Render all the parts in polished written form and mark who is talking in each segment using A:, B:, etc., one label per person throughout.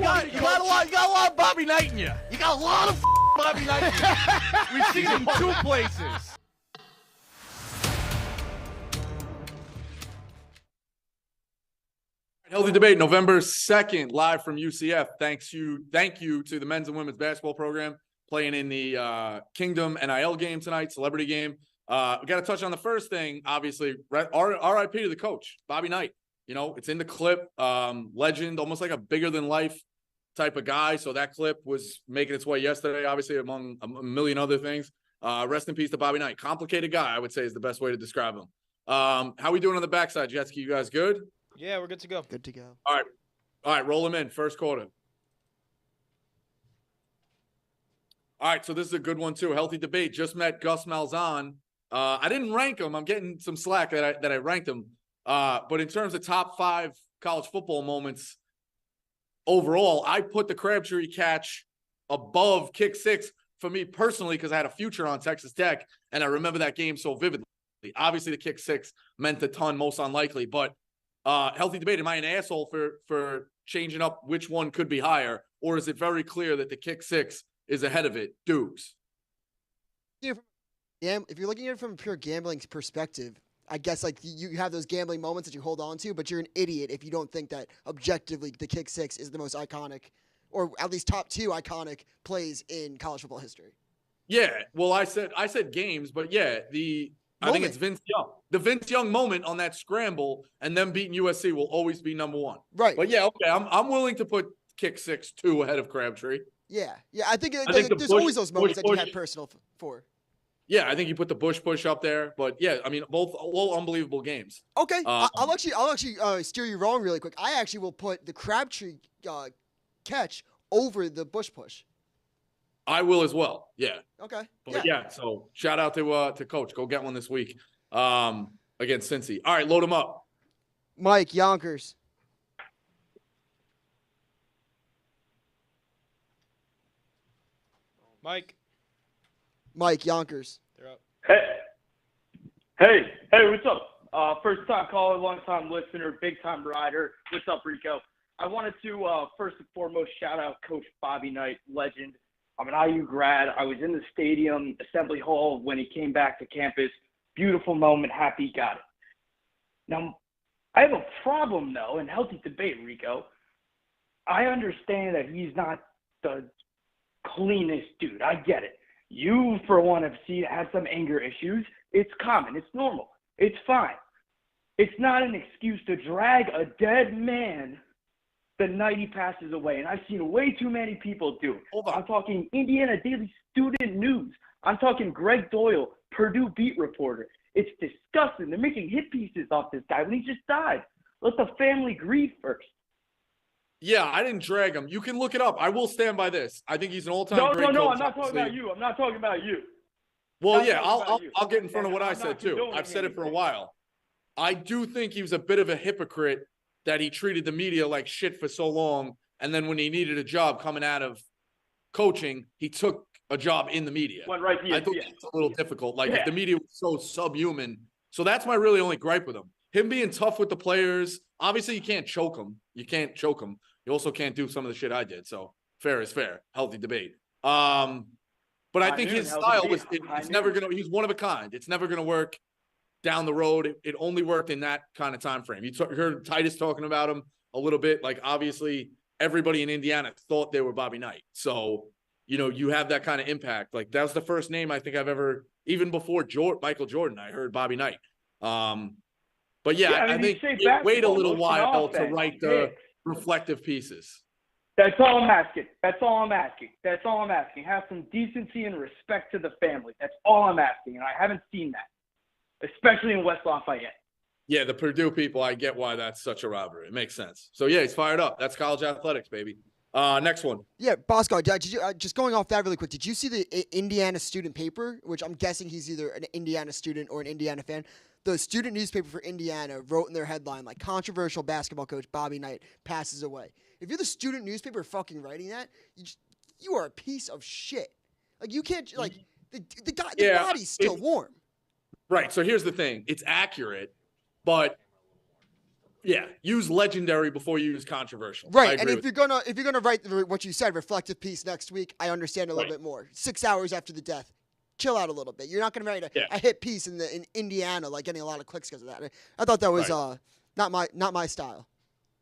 A: got a lot of Bobby Knight in you. You got a lot of Bobby Knight in you. We've seen him in 2 places.
B: Healthy Debate, November 2nd, live from UCF. Thank you to the men's and women's basketball program playing in the Kingdom NIL game tonight, celebrity game. We got to touch on the first thing, obviously. RIP to the coach, Bobby Knight. You know, it's in the clip. Legend, almost like a bigger than life type of guy. So that clip was making its way yesterday, obviously, among a million other things. Rest in peace to Bobby Knight. Complicated guy, I would say, is the best way to describe him. How we doing on the backside, Jetski? You guys good?
C: Yeah, we're good to go.
D: Good to go.
B: All right, roll him in. First quarter. All right, so this is a good one, too. Healthy Debate. Just met Gus Malzahn. I didn't rank him. I'm getting some slack that I ranked him. But in terms of top 5 college football moments overall, I put the Crabtree catch above kick 6 for me personally because I had a future on Texas Tech, and I remember that game so vividly. Obviously, the kick 6 meant a ton, most unlikely, but Healthy Debate, am I an asshole for changing up which one could be higher, or is it very clear that the kick 6 is ahead of it? Dukes.
D: Yeah, if you're looking at it from a pure gambling perspective, I guess like you have those gambling moments that you hold on to, but you're an idiot if you don't think that objectively the kick 6 is the most iconic, or at least top 2 iconic plays in college football history.
B: Yeah, well, I said games, but yeah, I think it's Vince Young. The Vince Young moment on that scramble and them beating USC will always be number 1.
D: Right.
B: But yeah, okay, I'm willing to put kick 6 2 ahead of Crabtree.
D: Yeah. I think there's
B: the
D: always those moments that you
B: push.
D: had personal for.
B: Yeah, I think you put the Bush push up there, but yeah, I mean, all unbelievable games.
D: Okay, I'll actually steer you wrong really quick. I actually will put the Crabtree catch over the Bush push.
B: I will as well. Yeah.
D: Okay.
B: But yeah, so shout out to Coach. Go get one this week against Cincy. All right, load him up.
D: Mike Yonkers. Mike Yonkers.
C: They're up.
E: Hey, what's up? First time caller, long time listener, big time rider. What's up, Rico? I wanted to first and foremost shout out Coach Bobby Knight, legend. I'm an IU grad. I was in the stadium, Assembly Hall, when he came back to campus. Beautiful moment. Happy he got it. Now, I have a problem, though, and Healthy Debate, Rico. I understand that he's not the cleanest dude. I get it. You, for one, have had some anger issues. It's common. It's normal. It's fine. It's not an excuse to drag a dead man the night he passes away. And I've seen way too many people do it.
B: Hold on.
E: I'm talking Indiana Daily Student News. I'm talking Greg Doyle, Purdue beat reporter. It's disgusting. They're making hit pieces off this guy when he just died. Let the family grieve first.
B: Yeah, I didn't drag him. You can look it up. I will stand by this. I think he's an all-time great coach.
E: No, I'm not talking about you. I'm not talking about you.
B: Well, yeah, I'll get in front of what I said too. I've said it for a while. I do think he was a bit of a hypocrite that he treated the media like shit for so long, and then when he needed a job coming out of coaching, he took a job in the media.
E: Went right to
B: I think it's a little difficult. Like if the media was so subhuman. So that's my really only gripe with him. Him being tough with the players. Obviously, you can't choke him. You also can't do some of the shit I did. So fair is fair. Healthy Debate. But I think his style it's never gonna. He's one of a kind. It's never gonna work down the road. It only worked in that kind of time frame. You heard Titus talking about him a little bit. Like obviously, everybody in Indiana thought they were Bobby Knight. So you have that kind of impact. Like that was the first name I think I've ever, even before Michael Jordan, I heard Bobby Knight. But I think wait a little while to write the reflective pieces.
E: That's all I'm asking. Have some decency and respect to the family. That's all I'm asking, and I haven't seen that, especially in West Lafayette. Yeah,
B: the Purdue people, I get why that's such a robbery. It makes sense. So, yeah, he's fired up. That's college athletics, baby. Next one.
D: Yeah, Bosco, just going off that really quick, did you see the Indiana student paper, which I'm guessing he's either an Indiana student or an Indiana fan? The student newspaper for Indiana wrote in their headline, like, controversial basketball coach Bobby Knight passes away. If you're the student newspaper fucking writing that, you are a piece of shit. Like, you can't, like, the body's still warm.
B: Right. So here's the thing. It's accurate, but Yeah, use legendary before you use controversial. I
D: Right, and
B: agree
D: if you're gonna write what you said, reflective piece next week, I understand a little
B: Right.
D: bit more. 6 hours after the death, chill out a little bit. You're not gonna write
B: Yeah.
D: a hit piece in Indiana like getting a lot of clicks because of that. I thought that was
B: Right.
D: not my style.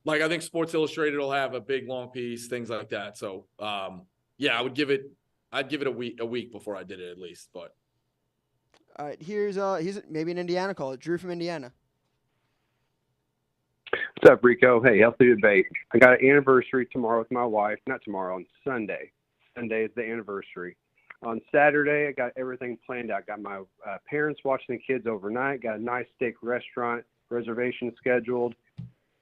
B: Like I think Sports Illustrated will have a big long piece, things like that. So yeah, I'd give it a week before I did it at least. But
D: All right, he's maybe an Indiana caller. Drew from Indiana.
C: What's up, Rico? Hey, healthy debate. I got an anniversary tomorrow with my wife. Not tomorrow, on Sunday. Sunday is the anniversary. On Saturday, I got everything planned out. Got my parents watching the kids overnight. Got a nice steak restaurant reservation scheduled.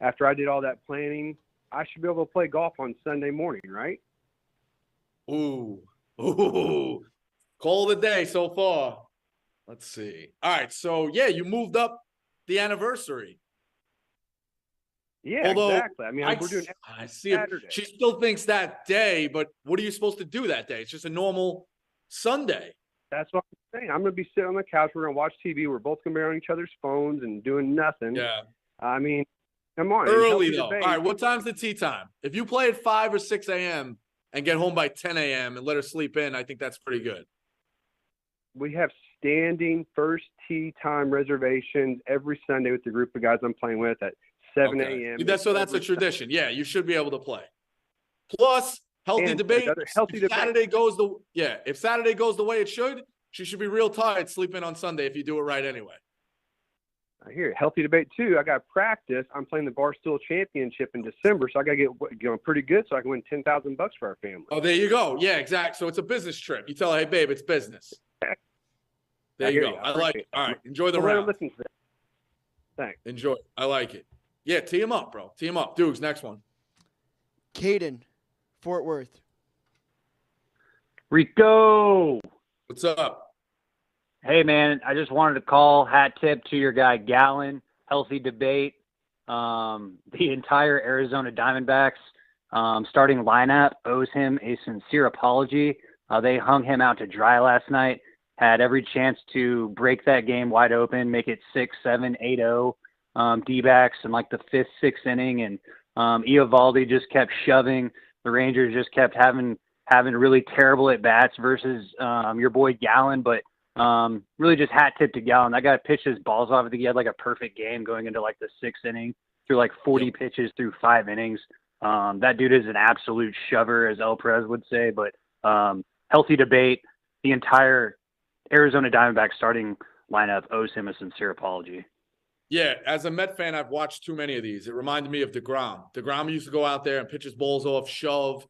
C: After I did all that planning, I should be able to play golf on Sunday morning, right?
B: ooh, call of the day so far. Let's see. All right, so yeah, you moved up the anniversary.
C: Yeah,
B: Although,
C: exactly. I mean, we're doing
B: I see it.
C: Saturday.
B: She still thinks that day, but what are you supposed to do that day? It's just a normal Sunday.
C: That's what I'm saying. I'm going to be sitting on the couch. We're going to watch TV. We're both going to be on each other's phones and doing nothing.
B: Yeah.
C: I mean, come on.
B: Early,
C: Healthy
B: though.
C: debate.
B: All right, what time's the tea time? If you play at 5 or 6 a.m. and get home by 10 a.m. and let her sleep in, I think that's pretty good.
C: We have standing first tee time reservations every Sunday with the group of guys I'm playing with at 7 a.m.
B: That's a tradition. Yeah, you should be able to play. Plus, healthy
C: And
B: debate.
C: another healthy
B: If
C: debate.
B: Saturday goes the way it should, she should be real tired sleeping on Sunday if you do it right anyway.
C: I hear it. Healthy debate too. I got practice. I'm playing the Barstool Championship in December, so I got to get going pretty good so I can win $10,000 for our family.
B: Oh, there you go. Yeah, exactly. So it's a business trip. You tell her, hey, babe, it's business. There you
C: hear
B: go.
C: you.
B: I like it. All right, enjoy the
C: I'll let her
B: round.
C: listen to that. Thanks.
B: Enjoy. I like it. Yeah, tee him up, bro. Tee him up. Dukes, next one.
D: Caden, Fort Worth.
F: Rico.
B: What's up?
F: Hey, man, I just wanted to call, hat tip to your guy Gallen, healthy debate. The entire Arizona Diamondbacks starting lineup owes him a sincere apology. They hung him out to dry last night, had every chance to break that game wide open, make it 6-7, 8-0 D-backs in like the 5th, 6th inning. And Eovaldi just kept shoving. The Rangers just kept having really terrible at-bats versus your boy Gallen, but really just hat tip to Gallen. That guy pitched his balls off. I think he had like a perfect game going into like the 6th inning through like 40 pitches through 5 innings. That dude is an absolute shover, as El Perez would say, but healthy debate. The entire Arizona Diamondbacks starting lineup owes him a sincere apology.
B: Yeah, as a Met fan, I've watched too many of these. It reminded me of DeGrom. DeGrom used to go out there and pitch his balls off, shove.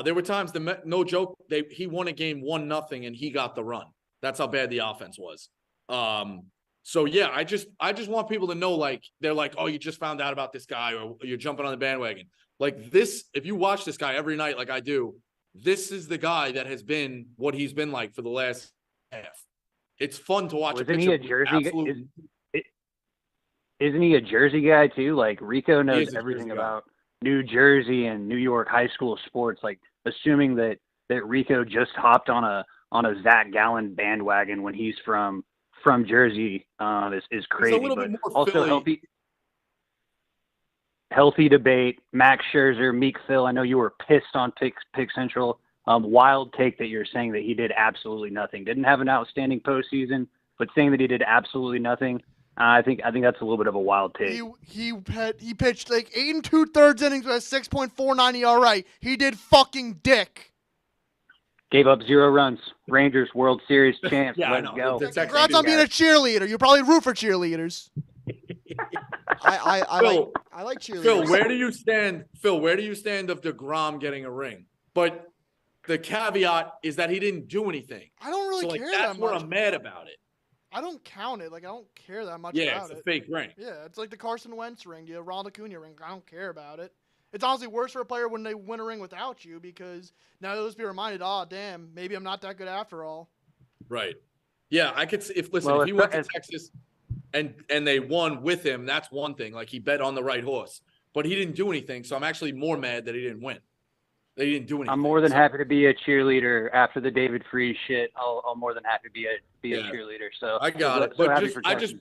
B: There were times the Met, no joke, he won a game 1-0 and he got the run. That's how bad the offense was. So yeah, I just want people to know, like, they're like, oh, you just found out about this guy or you're jumping on the bandwagon. Like this, if you watch this guy every night like I do, this is the guy that has been what he's been like for the last half. It's fun to watch.
F: Isn't he a Jersey? Isn't he a Jersey guy too? Like Rico knows everything about New Jersey and New York high school sports. Like assuming that Rico just hopped on a Zach Gallen bandwagon when he's from Jersey is crazy.
B: He's a little
F: but
B: bit more
F: also
B: Philly.
F: healthy debate. Max Scherzer, Meek Phil. I know you were pissed on Pick Central. Wild take that you're saying that he did absolutely nothing. Didn't have an outstanding postseason, but saying that he did absolutely nothing. I think that's a little bit of a wild take.
A: He pitched like 8 2/3 innings with a 6.49 ERA. He did fucking dick.
F: Gave up 0 runs. Rangers World Series champs.
B: Yeah, I
F: Let's
B: know.
F: go.
A: Congrats on being a cheerleader. You probably root for cheerleaders.
D: I like cheerleaders.
B: Phil, where do you stand? Of DeGrom getting a ring? But the caveat is that he didn't do anything.
A: I don't really
B: So like
A: care
B: that's
A: that
B: where
A: much.
B: I'm mad about it.
A: I don't count it. Like I don't care that much
B: Yeah,
A: about
B: it's a
A: it.
B: fake ring.
A: Yeah, it's like the Carson Wentz ring, the Ronald Acuna ring. I don't care about it. It's honestly worse for a player when they win a ring without you because now they'll just be reminded, oh, damn, maybe I'm not that good after all.
B: Right. Yeah, I could see if he went to Texas and they won with him, that's one thing. Like he bet on the right horse. But he didn't do anything, so I'm actually more mad that he didn't win. They didn't do anything.
F: I'm more than happy to be a cheerleader after the David Freese shit. I'll more than happy to be a cheerleader. So
B: I got it.
F: So
B: But
F: happy for Texas.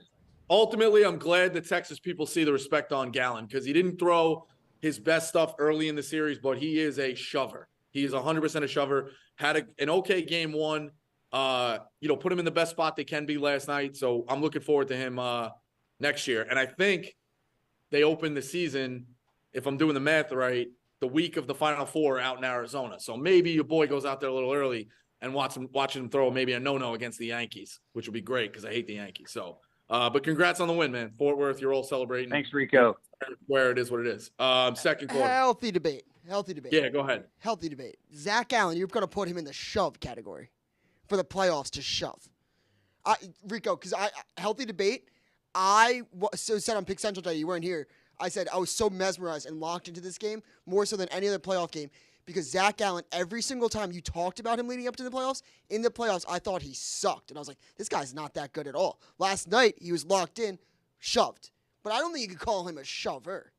B: ultimately, I'm glad the Texas people see the respect on Gallen because he didn't throw his best stuff early in the series, but he is a shover. He is 100% a shover. Had an okay game one. Put him in the best spot they can be last night. So I'm looking forward to him next year. And I think they open the season, if I'm doing the math right, the week of the Final Four out in Arizona. So maybe your boy goes out there a little early and watching him throw maybe a no-no against the Yankees, which would be great because I hate the Yankees. So, but congrats on the win, man. Fort Worth, you're all celebrating.
F: Thanks, Rico.
B: Where it is what it is. Second quarter.
D: Healthy debate.
B: Yeah, go ahead.
D: Healthy debate. Zach Allen, you're going to put him in the shove category for the playoffs to shove. Rico, because healthy debate. Said on Pick Central today, you weren't here. I said I was so mesmerized and locked into this game more so than any other playoff game because Zach Allen, every single time you talked about him leading up to the playoffs, in the playoffs, I thought he sucked. And I was like, this guy's not that good at all. Last night, he was locked in, shoved. But I don't think you could call him a shover.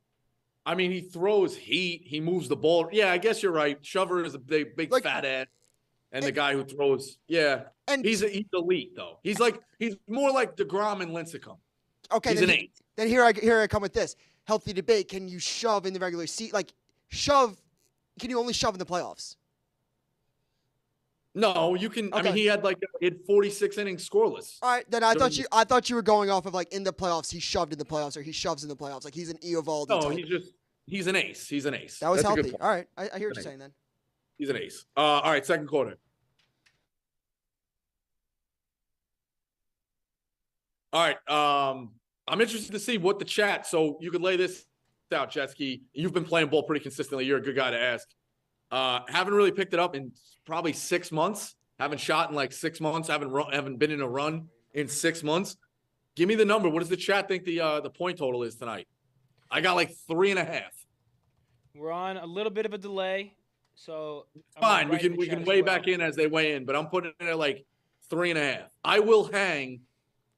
B: I mean, he throws heat. He moves the ball. Yeah, I guess you're right. Shover is a big fat ass. And the guy who throws, and he's elite, though. He's more like DeGrom and Lincecum.
D: Okay,
B: he's an 8.
D: Then here I come with this. Healthy debate. Can you shove in the regular season? Like, shove, can you only shove in the playoffs?
B: No, you can.
D: Okay.
B: I mean, he had 46 innings scoreless.
D: All right, then I thought you were going off of in the playoffs, he shoved in the playoffs or he shoves in the playoffs. Like he's an Eovaldi.
B: No,
D: type.
B: he's an ace. He's an ace.
D: That was
B: That's
D: healthy. All right, I hear what you're saying then.
B: He's an ace. All right, second quarter. All right, I'm interested to see what the chat. So you could lay this out, Jetski. You've been playing ball pretty consistently. You're a good guy to ask. Haven't really picked it up in probably 6 months. Haven't shot in 6 months. Haven't been in a run in 6 months. Give me the number. What does the chat think the point total is tonight? I got 3.5.
G: We're on a little bit of a delay, so
B: fine. We can weigh back in as they weigh in, but I'm putting it at 3.5. I will hang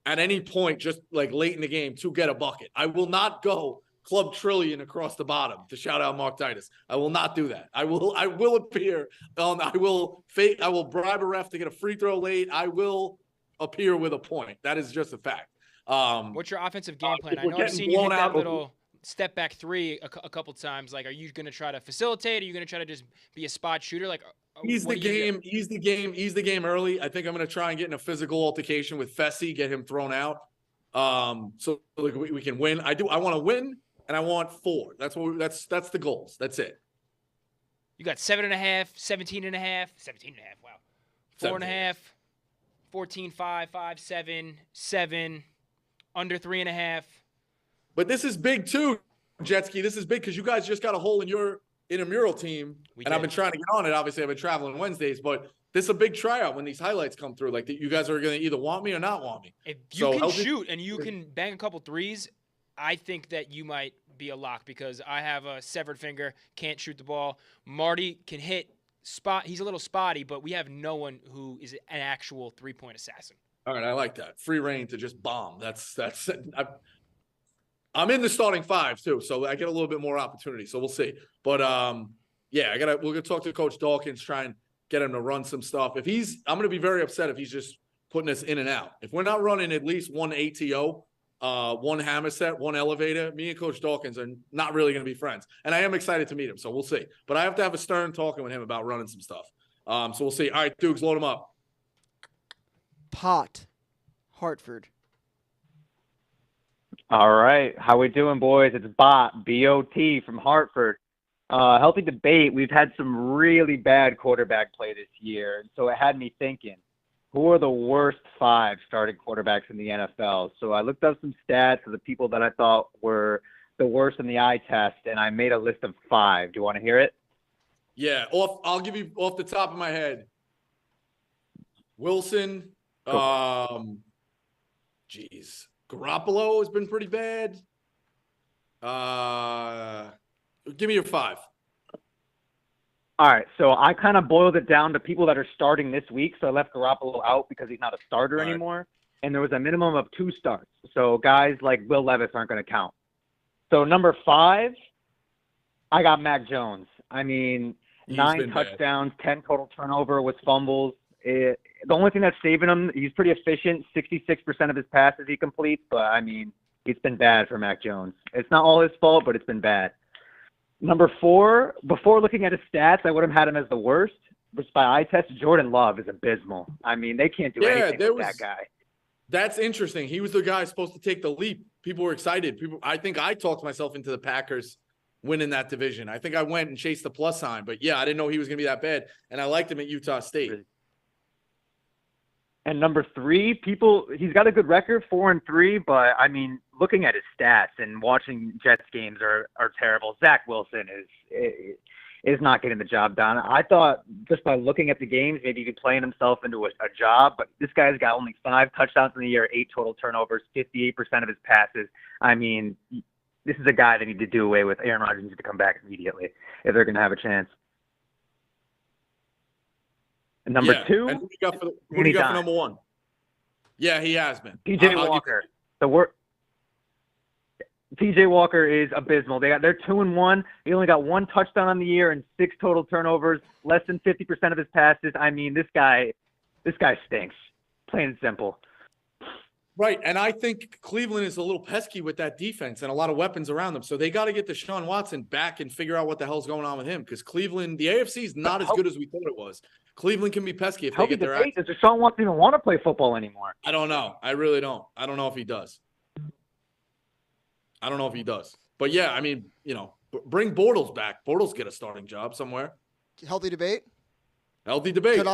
B: at any point, just late in the game, to get a bucket. I will not go Club Trillion across the bottom to shout out Mark Titus. I will not do that. I will appear. I will bribe a ref to get a free throw late. I will appear with a point. That is just a fact.
G: What's your offensive game plan? I know I've seen you hit that little step back three a couple times. Are you going to try to facilitate? Are you going to try to just be a spot shooter?
B: Ease the game early. I think I'm going to try and get in a physical altercation with Fessy, get him thrown out. So we can win. I want to win, and I want 4. That's the goals. That's it.
G: You got 7.5, 17.5, 17.5. Wow. 4.5, 14, 5, 5, 7, 7, under 3.5.
B: But this is big too, Jetski. This is big because you guys just got a hole in your intramural team, I've been trying to get on it. Obviously, I've been traveling Wednesdays, but this is a big tryout when these highlights come through. You guys are going to either want me or not want me.
G: If you can shoot and you can bang a couple threes, I think that you might be a lock because I have a severed finger, can't shoot the ball. Marty can hit spot. He's a little spotty, but we have no one who is an actual three-point assassin.
B: All right, I like that. Free reign to just bomb. I'm in the starting 5 too, so I get a little bit more opportunity. So we'll see. But we're gonna talk to Coach Dawkins, try and get him to run some stuff. I'm gonna be very upset if he's just putting us in and out. If we're not running at least one ATO, one hammer set, one elevator, me and Coach Dawkins are not really gonna be friends. And I am excited to meet him, so we'll see. But I have to have a stern talking with him about running some stuff. So we'll see. All right, Dukes, load him up.
D: Pot, Hartford.
F: All right. How we doing, boys? It's B-O-T from Hartford. Healthy debate. We've had some really bad quarterback play this year. So it had me thinking, who are the worst 5 starting quarterbacks in the NFL? So I looked up some stats of the people that I thought were the worst in the eye test, and I made a list of 5. Do you want to hear it?
B: Yeah. I'll give you off the top of my head. Wilson. Garoppolo has been pretty bad. Give me your 5.
F: All right, so I kind of boiled it down to people that are starting this week. So I left Garoppolo out because he's not a starter anymore. And there was a minimum of 2 starts. So guys like Will Levis aren't going to count. So number 5, I got Mac Jones. I mean, 9 touchdowns, 10 total turnover with fumbles. the only thing that's saving him, he's pretty efficient. 66% of his passes he completes, but I mean, it's been bad for Mac Jones. It's not all his fault, but it's been bad. Number 4, before looking at his stats, I would have had him as the worst. But by eye test, Jordan Love is abysmal. I mean, they can't do anything with that guy.
B: That's interesting. He was the guy supposed to take the leap. People were excited. I think I talked myself into the Packers winning that division. I think I went and chased the plus sign, but yeah, I didn't know he was going to be that bad. And I liked him at Utah State.
F: And number 3, he's got a good record, 4-3, but I mean, looking at his stats and watching Jets games are terrible. Zach Wilson is not getting the job done. I thought just by looking at the games, maybe he'd be playing himself into a job, but this guy's got only 5 touchdowns in the year, 8 total turnovers, 58% of his passes. I mean, this is a guy they need to do away with. Aaron Rodgers needs to come back immediately if they're going to have a chance. And number 2,
B: and who do you got for number 1? Yeah, he has been.
F: P.J. Walker. P.J. Walker is abysmal. They're 2-1. He only got 1 touchdown on the year and 6 total turnovers, less than 50% of his passes. I mean, this guy stinks. Plain and simple.
B: Right, and I think Cleveland is a little pesky with that defense and a lot of weapons around them. So they got to get Deshaun Watson back and figure out what the hell's going on with him, because Cleveland, the AFC is not as good as we thought it was. Cleveland can be pesky if they get their act.
F: Does Deshaun Watson even want to play football anymore?
B: I don't know. I really don't. I don't know if he does. But yeah, I mean, bring Bortles back. Bortles get a starting job somewhere.
D: Healthy debate.
B: Healthy debate.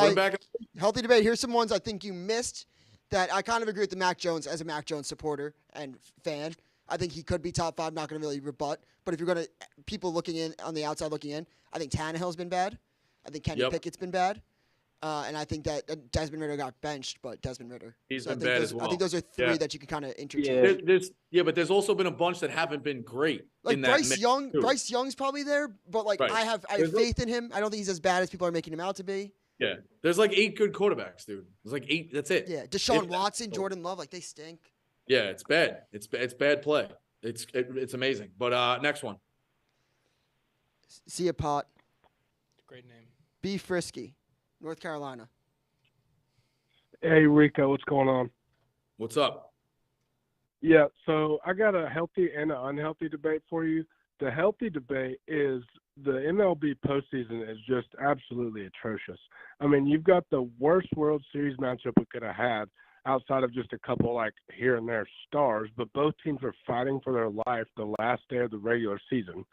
D: Healthy debate. Here's some ones I think you missed that I kind of agree with the Mac Jones as a Mac Jones supporter and fan. I think he could be top 5. Not going to really rebut. But if you're going to people looking in on the outside looking in, I think Tannehill's been bad. I think Kenny Pickett's been bad. And I think that Desmond Ridder got benched, but Desmond Ridder.
B: He's been bad as well.
D: I think those are 3 that you can kind of interchange.
B: But there's also been a bunch that haven't been great.
D: Like
B: in
D: Bryce
B: that
D: Young. Bryce Young's probably there, but like
B: right.
D: I have faith in him. I don't think he's as bad as people are making him out to be.
B: Yeah, there's like 8 good quarterbacks, dude. There's like 8. That's it.
D: Yeah, Deshaun Watson, Jordan Love, like they stink.
B: Yeah, it's bad. It's bad play. It's amazing. But next one.
D: See a pot.
G: Great name.
D: Be Frisky, North Carolina.
H: Hey, Rico, what's going on?
B: What's up?
H: Yeah, so I got a healthy and an unhealthy debate for you. The healthy debate is the MLB postseason is just absolutely atrocious. I mean, you've got the worst World Series matchup we could have had outside of just a couple like here and there stars, but both teams are fighting for their life the last day of the regular season.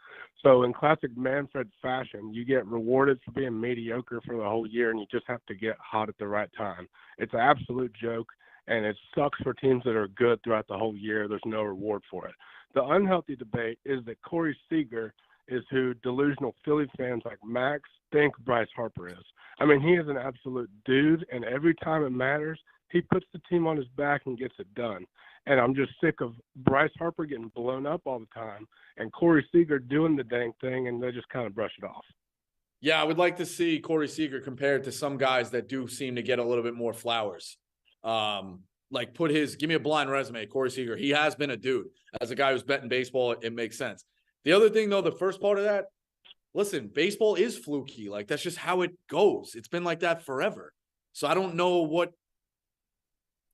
H: So in classic Manfred fashion, you get rewarded for being mediocre for the whole year, and you just have to get hot at the right time. It's an absolute joke, and it sucks for teams that are good throughout the whole year. There's no reward for it. The unhealthy debate is that Corey Seager is who delusional Philly fans like Max think Bryce Harper is. I mean, he is an absolute dude, and every time it matters, he puts the team on his back and gets it done. And I'm just sick of Bryce Harper getting blown up all the time and Corey Seager doing the dang thing, and they just kind of brush it off.
B: Yeah, I would like to see Corey Seager compared to some guys that do seem to get a little bit more flowers. Like give me a blind resume, Corey Seager. He has been a dude. As a guy who's betting baseball, it makes sense. The other thing, though, the first part of that, listen, baseball is fluky. Like, that's just how it goes. It's been like that forever. So I don't know what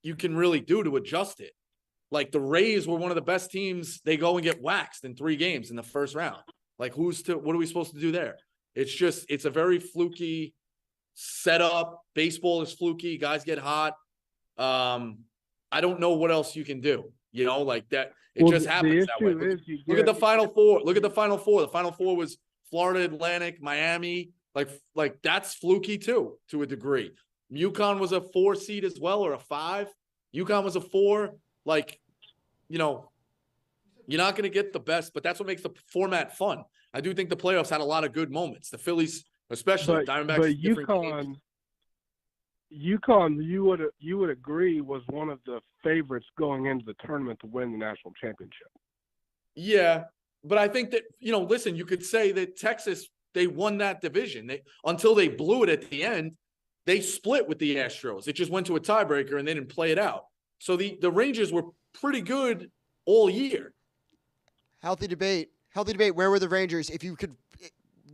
B: you can really do to adjust it. Like, the Rays were one of the best teams. They go and get waxed in 3 games in the first round. Like, what are we supposed to do there? It's a very fluky setup. Baseball is fluky. Guys get hot. I don't know what else you can do. Like that. It just happens that way. Look at the Final Four. The Final Four was Florida Atlantic, Miami. Like that's fluky too, to a degree. UConn was a 4 seed as well, or a 5. UConn was a 4. Like, you're not going to get the best, but that's what makes the format fun. I do think the playoffs had a lot of good moments. The Phillies, especially Diamondbacks.
H: But UConn, you would agree, was one of the favorites going into the tournament to win the national championship.
B: Yeah, but I think that, listen, you could say that Texas, they won that division. Until they blew it at the end, they split with the Astros. It just went to a tiebreaker and they didn't play it out. So the Rangers were pretty good all year.
D: Healthy debate. Where were the Rangers? If you could,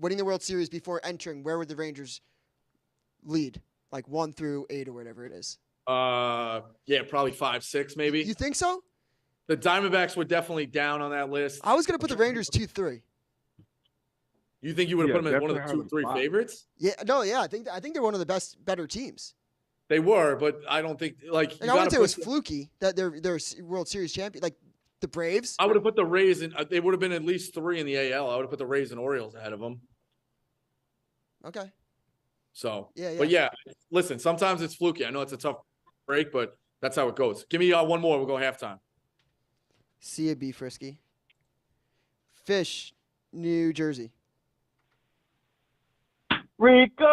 D: winning the World Series before entering, where would the Rangers lead? like 1 through 8 or whatever it is?
B: Yeah, probably 5, 6 maybe.
D: You think so?
B: The Diamondbacks were definitely down on that list.
D: I was gonna put the Rangers 2, 3.
B: You think you would have put them as one of the
H: definitely
B: 2, 3
H: have them
B: favorites?
D: Yeah, no, yeah. I think they're one of the better teams.
B: They were, but I don't think like.
D: Like, I wouldn't say it was fluky that they're World Series champion. Like the Braves.
B: I would have put the Rays in. They would have been at least 3 in the AL. I would have put the Rays and Orioles ahead of them.
D: Okay.
B: So,
D: Yeah.
B: But yeah, listen. Sometimes it's fluky. I know it's a tough break, but that's how it goes. Give me one more. We'll go halftime.
D: See ya, B Frisky. Fish, New Jersey.
E: Rico!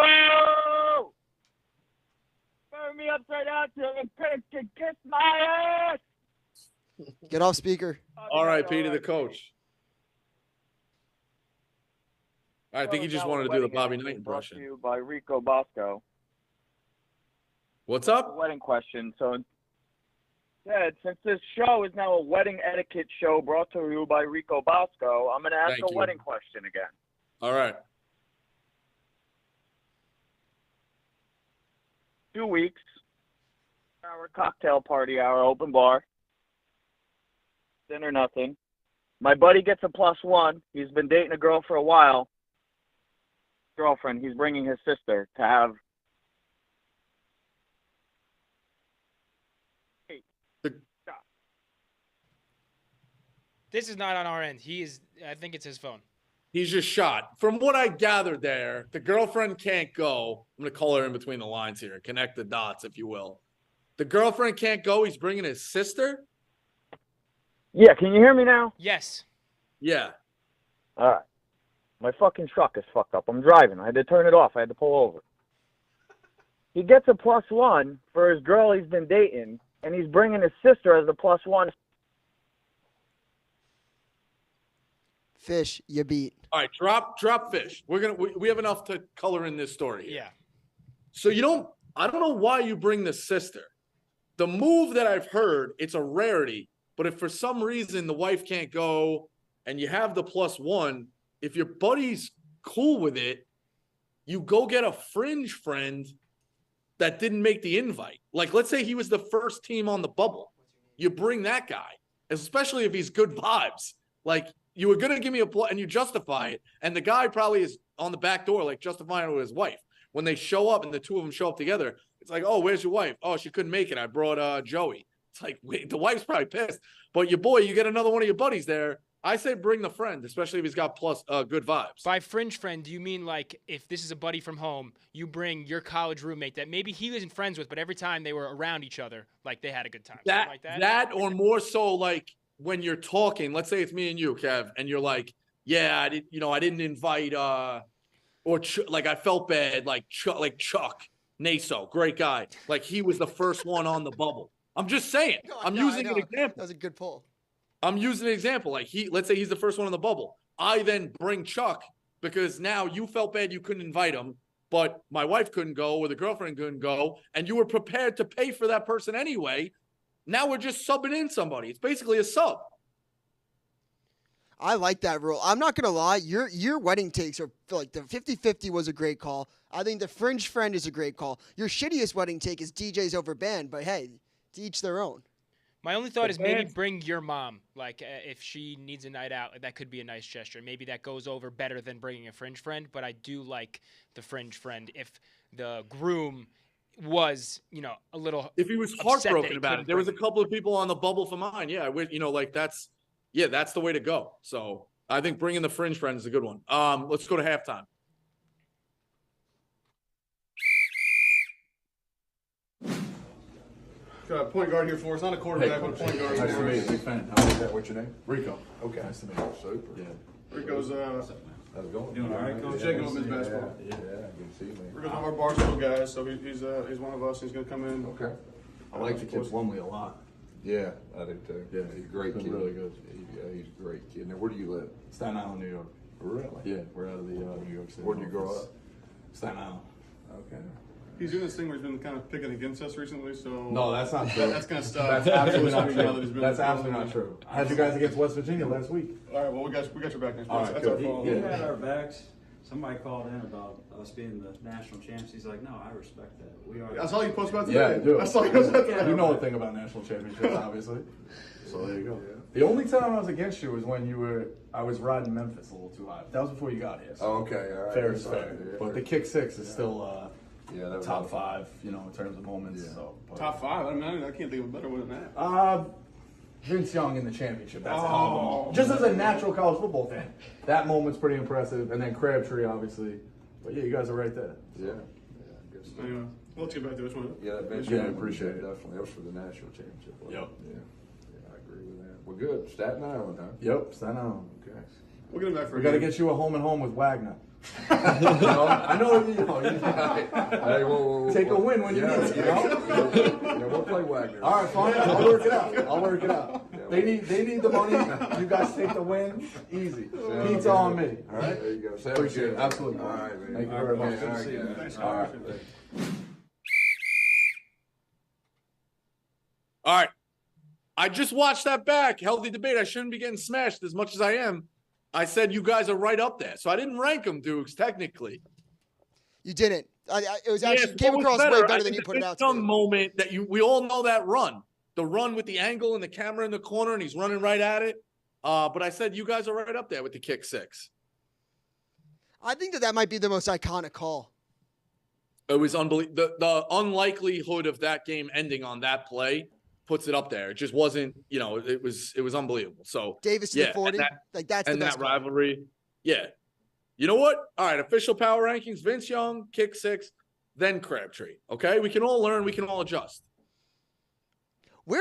E: Burn me upside down till the pigs can kiss my ass!
D: Get off speaker.
B: R.I.P. to the coach. I think he just wanted to do the Bobby Knight impression.
E: Brought to you by Rico Bosco.
B: What's up?
E: Wedding question. So, since this show is now a wedding etiquette show brought to you by Rico Bosco, I'm going to ask
B: Thank
E: a
B: you.
E: wedding question again.
B: All right.
E: 2 weeks, our cocktail party, our open bar, dinner, nothing. My buddy gets a +1. He's been dating a girl for a while. Girlfriend, he's bringing his sister to have.
G: This is not on our end. I think it's his phone.
B: He's just shot. From what I gathered there, the girlfriend can't go. I'm going to color in between the lines here. Connect the dots, if you will. The girlfriend can't go. He's bringing his sister?
E: Yeah, can you hear me now?
G: Yes.
B: Yeah.
E: All right. My fucking truck is fucked up. I'm driving. I had to turn it off. I had to pull over. He gets a +1 for his girl he's been dating, and he's bringing his sister as a +1.
D: Fish, you beat.
B: All right, drop fish. We have enough to color in this story here.
G: Yeah.
B: So I don't know why you bring the sister. The move that I've heard, it's a rarity, but if for some reason the wife can't go and you have the +1, if your buddy's cool with it, you go get a fringe friend that didn't make the invite. Like, let's say he was the first team on the bubble. You bring that guy, especially if he's good vibes. Like, you were going to give me and you justify it. And the guy probably is on the back door, like justifying it with his wife. When they show up and the two of them show up together, it's like, oh, where's your wife? Oh, she couldn't make it. I brought Joey. It's like, wait, the wife's probably pissed. But your boy, you get another one of your buddies there. I say bring the friend, especially if he's got good vibes.
G: By fringe friend, do you mean like if this is a buddy from home, you bring your college roommate that maybe he wasn't friends with, but every time they were around each other, like they had a good time? Like that?
B: That or more so like when you're talking, let's say it's me and you, Kev, and you're like, yeah, I didn't invite, like I felt bad, like Chuck Naso, great guy. Like he was the first one on the bubble. I'm just saying. I'm using an example.
D: That was a good pull.
B: I'm using an example. Like let's say he's the first one on the bubble. I then bring Chuck because now you felt bad you couldn't invite him, but my wife couldn't go or the girlfriend couldn't go, and you were prepared to pay for that person anyway. Now we're just subbing in somebody. It's basically a sub.
D: I like that rule. I'm not going to lie. Your wedding takes are like the 50-50 was a great call. I think the fringe friend is a great call. Your shittiest wedding take is DJs over band, but hey, to each their own.
G: My only thought is maybe bring your mom. Like if she needs a night out, that could be a nice gesture. Maybe that goes over better than bringing a fringe friend, but I do like the fringe friend if the groom was, a little.
B: If he was heartbroken about it, there was a couple of people on the bubble for mine. Yeah, that's the way to go. So I think bringing the fringe friend is a good one. Let's go to halftime.
I: Got a point guard here for us, not a quarterback, but a point guard.
J: Nice to meet you. Big fan. Is that what's your name? Rico. Okay. Nice to meet you. Super. Yeah.
I: Rico's
J: how's it going?
I: Doing all right. Coach shaking up his basketball.
J: Yeah, good to see you, man.
I: Rico's one of our Barstool guys, so he's one of us. He's gonna come in.
J: Okay. I like the kid Plumlee a lot. Yeah, I do too. Yeah, he's a great kid. Really good. He's a great kid. Now, where do you live? Staten Island, New York. Really? Yeah, we're out of the New York City. Where did you grow up? Staten Island. Okay.
I: He's doing this thing where he's been kind of picking against us recently, so
J: no, that's not true.
I: That's gonna stop.
J: That's absolutely not true. That's absolutely not true. How'd you guys against West Virginia last week?
I: All right, well we got your back next week.
J: All right,
I: that's our fault.
K: We had our backs. Somebody called in about us being the national champs. He's like, no, I respect that. We are.
I: I saw you post about
J: Yeah,
I: today.
J: I do.
I: I saw you post about today.
J: You know a thing about national championships, obviously. So there you go. Yeah. The only time I was against you was when I was riding Memphis a little too high. That was before you got here. So
L: Okay, all right.
J: fair is fair.
L: Yeah,
J: but the kick six is still
L: that was
J: top 5, in terms of moments.
L: Yeah.
J: So
I: Top 5. I mean, I can't think of a better one than that.
J: Vince Young in the championship. That's a hell of a moment. Just as a natural college football fan, that moment's pretty impressive. And then Crabtree, obviously. But yeah, you guys are right there.
L: Yeah. Good stuff.
I: Anyway, let's get back to this one.
L: Yeah, that bench
J: Yeah, appreciate it.
L: Definitely. That was for the national championship.
J: Yep.
L: Yeah, I agree with that. Well, good. Staten Island, huh?
J: Yep, Staten Island.
L: Okay.
I: We'll get him back for
J: We got to get you a home and home with Wagner. I know.
L: Hey, we'll
J: Take a win when you need it.
L: We'll play Wagner.
J: All right, fine. I'll work it out. They need the money. You guys take the win. Easy. Pizza on me. All right.
L: There you go.
J: Appreciate it. Absolutely.
L: All right, man.
J: Thank you very much.
L: All right, guys.
I: All right.
B: All right. I just watched that back. Healthy debate. I shouldn't be getting smashed as much as I am. I said you guys are right up there. So I didn't rank them, Dukes, technically.
D: You didn't. It was actually
B: Yeah,
D: came
B: what was
D: across way
B: better?
D: better
B: I
D: than
B: think
D: you put it out
B: the
D: to
B: Young
D: me.
B: moment that we all know that run. The run with the angle and the camera in the corner, and he's running right at it. But I said you guys are right up there with the kick six.
D: I think that might be the most iconic call.
B: It was unbelievable. The unlikelihood of that game ending on that play puts it up there. It just wasn't, it was unbelievable. So
D: Davis to the 40, that's the best
B: that rivalry. Yeah. You know what? All right, official power rankings, Vince Young, kick six, then Crabtree. Okay? We can all learn, we can all adjust.
D: For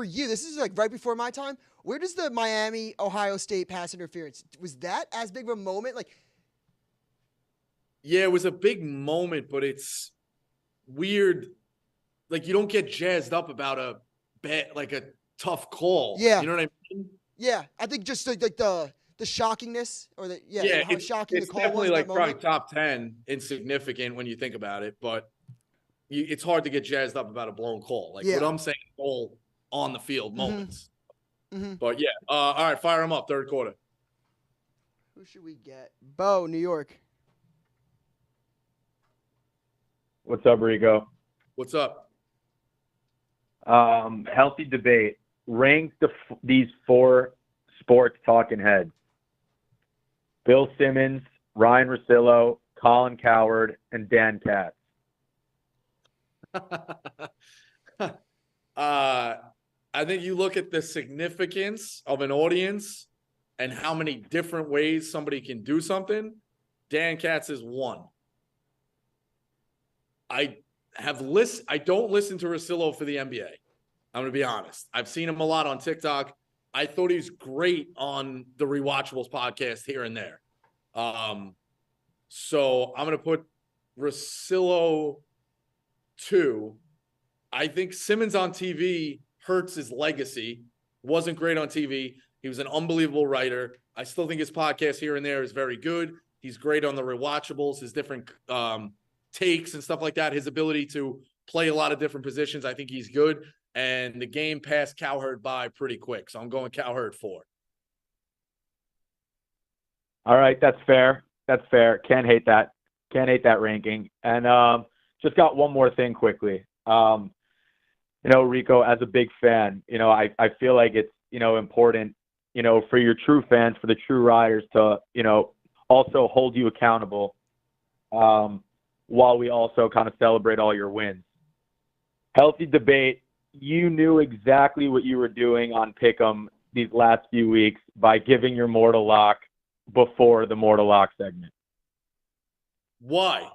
D: you, this is like right before my time, where does the Miami, Ohio State pass interference, was that as big of a moment?
B: Yeah, it was a big moment, but it's weird. Like, you don't get jazzed up about a tough call.
D: Yeah.
B: You know what I mean?
D: Yeah, I think just like the shockingness or how
B: it's
D: shocking the
B: it's
D: call
B: definitely
D: was.
B: like probably top 10, insignificant when you think about it, but it's hard to get jazzed up about a blown call. Like what I'm saying, all on the field moments.
D: Mm-hmm.
B: But yeah, all right, fire them up. Third quarter.
D: Who should we get? Bo, New York.
M: What's up, Rico?
B: What's up?
M: Healthy debate. Rank these 4 sports talking heads: Bill Simmons, Ryan Russillo, Colin Cowherd, and Dan Katz.
B: I think you look at the significance of an audience and how many different ways somebody can do something. Dan Katz is one. I don't listen to Russillo for the NBA. I'm going to be honest. I've seen him a lot on TikTok. I thought he was great on the Rewatchables podcast here and there. So I'm going to put Russillo 2. I think Simmons on TV hurts his legacy. Wasn't great on TV. He was an unbelievable writer. I still think his podcast here and there is very good. He's great on the Rewatchables, his different takes and stuff like that. His ability to play a lot of different positions, I think he's good. And the game passed Cowherd by pretty quick. So I'm going Cowherd 4.
M: All right, that's fair. That's fair. Can't hate that. Can't hate that ranking. And just got one more thing quickly. Rico, as a big fan, I feel like it's, important, for your true fans, for the true riders to, also hold you accountable while we also kind of celebrate all your wins. Healthy debate. You knew exactly what you were doing on Pick'em these last few weeks by giving your Mortal Lock before the Mortal Lock segment.
B: Why?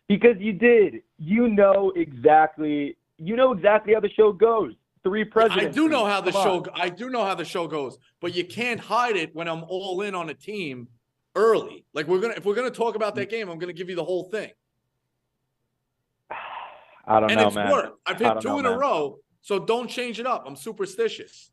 M: Because you did. You know exactly how the show goes. 3 presidents.
B: I do know how the show goes, but you can't hide it when I'm all in on a team early. Like if we're gonna talk about that game, I'm gonna give you the whole thing.
M: I don't know,
B: it's
M: man.
B: worked. I've hit 2 in a row, so don't change it up. I'm superstitious.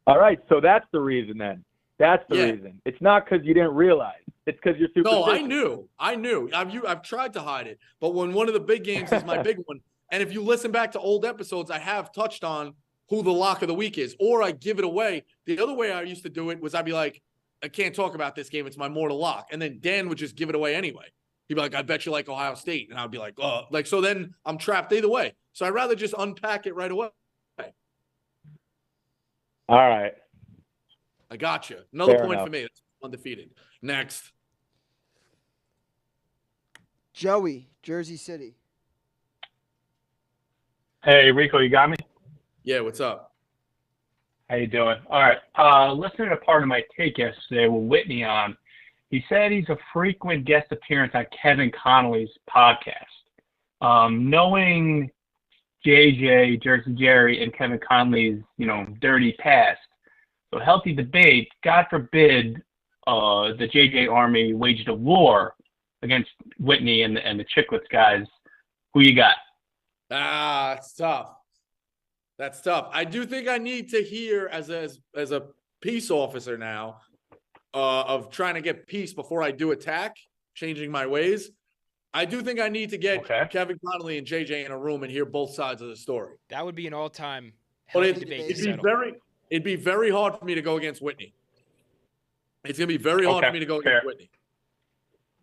M: All right, so that's the reason then. That's the reason. It's not because you didn't realize. It's because you're superstitious.
B: No, I knew. I've tried to hide it, but when one of the big games is my big one, and if you listen back to old episodes, I have touched on who the lock of the week is, or I give it away. The other way I used to do it was I'd be like, I can't talk about this game. It's my mortal lock. And then Dan would just give it away anyway. He'd be like, I bet you like Ohio State. And I'd be like, oh, like, so then I'm trapped either way. So I'd rather just unpack it right away.
M: All right.
B: I got you. Another
M: Fair
B: point
M: enough.
B: for me. That's undefeated. Next.
D: Joey, Jersey City.
N: Hey, Rico, you got me?
B: Yeah, what's up?
N: How you doing? All right. Listening to part of my take yesterday with Whitney on, he said he's a frequent guest appearance on Kevin Connolly's podcast. Knowing JJ, Jersey Jerry, and Kevin Connolly's, dirty past, so healthy debate, God forbid the JJ Army waged a war against Whitney and the Chicklets guys. Who you got?
B: It's tough. That's tough. I do think I need to hear as a peace officer now of trying to get peace before I do attack, changing my ways. I do think I need to get Kevin Connolly and JJ in a room and hear both sides of the story.
G: That would be an all-time
B: But
G: healthy debate.
B: it'd be very hard for me to go against Whitney. It's gonna be very hard for me to go against Whitney.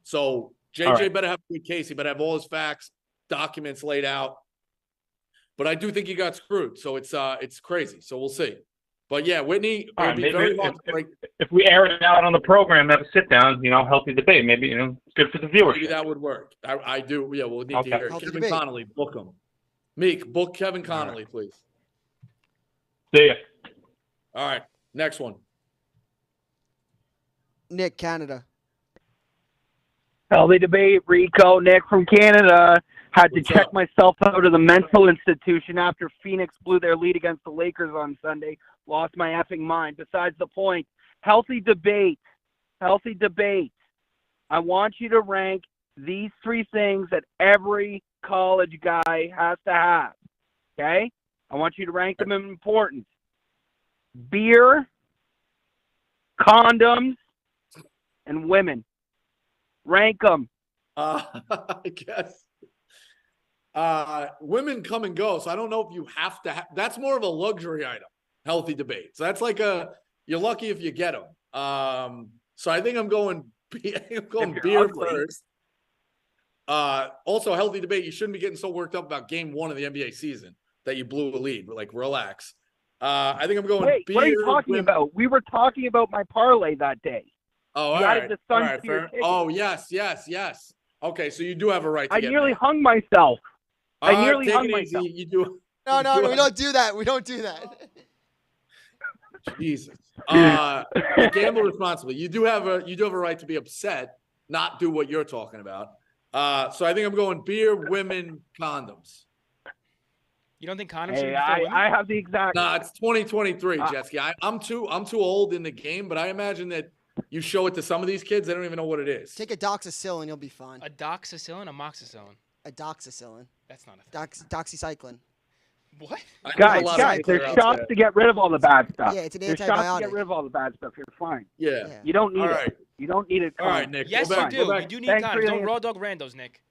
B: So JJ better have a good case. He better have all his facts, documents laid out. But I do think he got screwed. So it's crazy. So we'll see. But yeah, Whitney, it'd be very hard to break.
N: If we air it out on the program, have a sit down, healthy debate. Maybe, it's good for the viewership.
B: Maybe that would work. I do. Yeah, we'll need to hear it.
D: Healthy
B: Kevin
D: debate.
B: Connolly, book him. Meek, book Kevin Connolly, please.
N: See ya.
B: All right, next one.
D: Nick, Canada.
O: Healthy debate, Rico, Nick from Canada. Had to check myself out of the mental institution after Phoenix blew their lead against the Lakers on Sunday. Lost my effing mind. Besides the point, healthy debate. Healthy debate. I want you to rank these 3 things that every college guy has to have. Okay? I want you to rank them in importance. Beer, condoms, and women. Rank them.
B: I guess. Women come and go, so I don't know if you have to. That's more of a luxury item. Healthy debate. So that's like you're lucky if you get them. So I think I'm going beer first. Also, healthy debate. You shouldn't be getting so worked up about game 1 of the NBA season that you blew a lead. But like, relax. I think I'm going.
O: Wait,
B: beer,
O: what are you talking about? We were talking about my parlay that day.
B: Oh, all right. Fair. Oh, yes. Okay, so you do have a right to
O: I
B: get
O: nearly
B: mad.
O: hung myself. I nearly
B: take
O: hung
B: it easy.
O: myself.
B: You do.
D: No, we don't do that. We don't do that.
B: Jesus. Gamble responsibly. You do have a right to be upset, not do what you're talking about. So I think I'm going beer, women, condoms.
G: You don't think condoms should be
O: Hey,
G: for women?
O: I have the exact.
B: Nah, it's 2023, Jetski. I'm too old in the game, but I imagine that you show it to some of these kids, they don't even know what it is.
D: Take a doxycycline, you'll be fine.
G: A doxycycline, amoxicillin.
D: A doxycycline.
G: That's not a thing.
D: Doxycycline.
G: What?
O: Guys, there's shots to get rid of all the bad stuff.
D: Yeah, it's an
O: There's shots to
D: antibiotic.
O: get rid of all the bad stuff. You're fine.
B: Yeah.
O: You don't need
B: All
O: it.
B: right.
O: You don't need it.
B: All right, Nick.
G: Yes,
B: go back,
G: you do.
B: Go back.
G: You do need
O: Thanks for
G: condoms.
O: your
G: Don't
O: answer.
G: raw dog randos, Nick.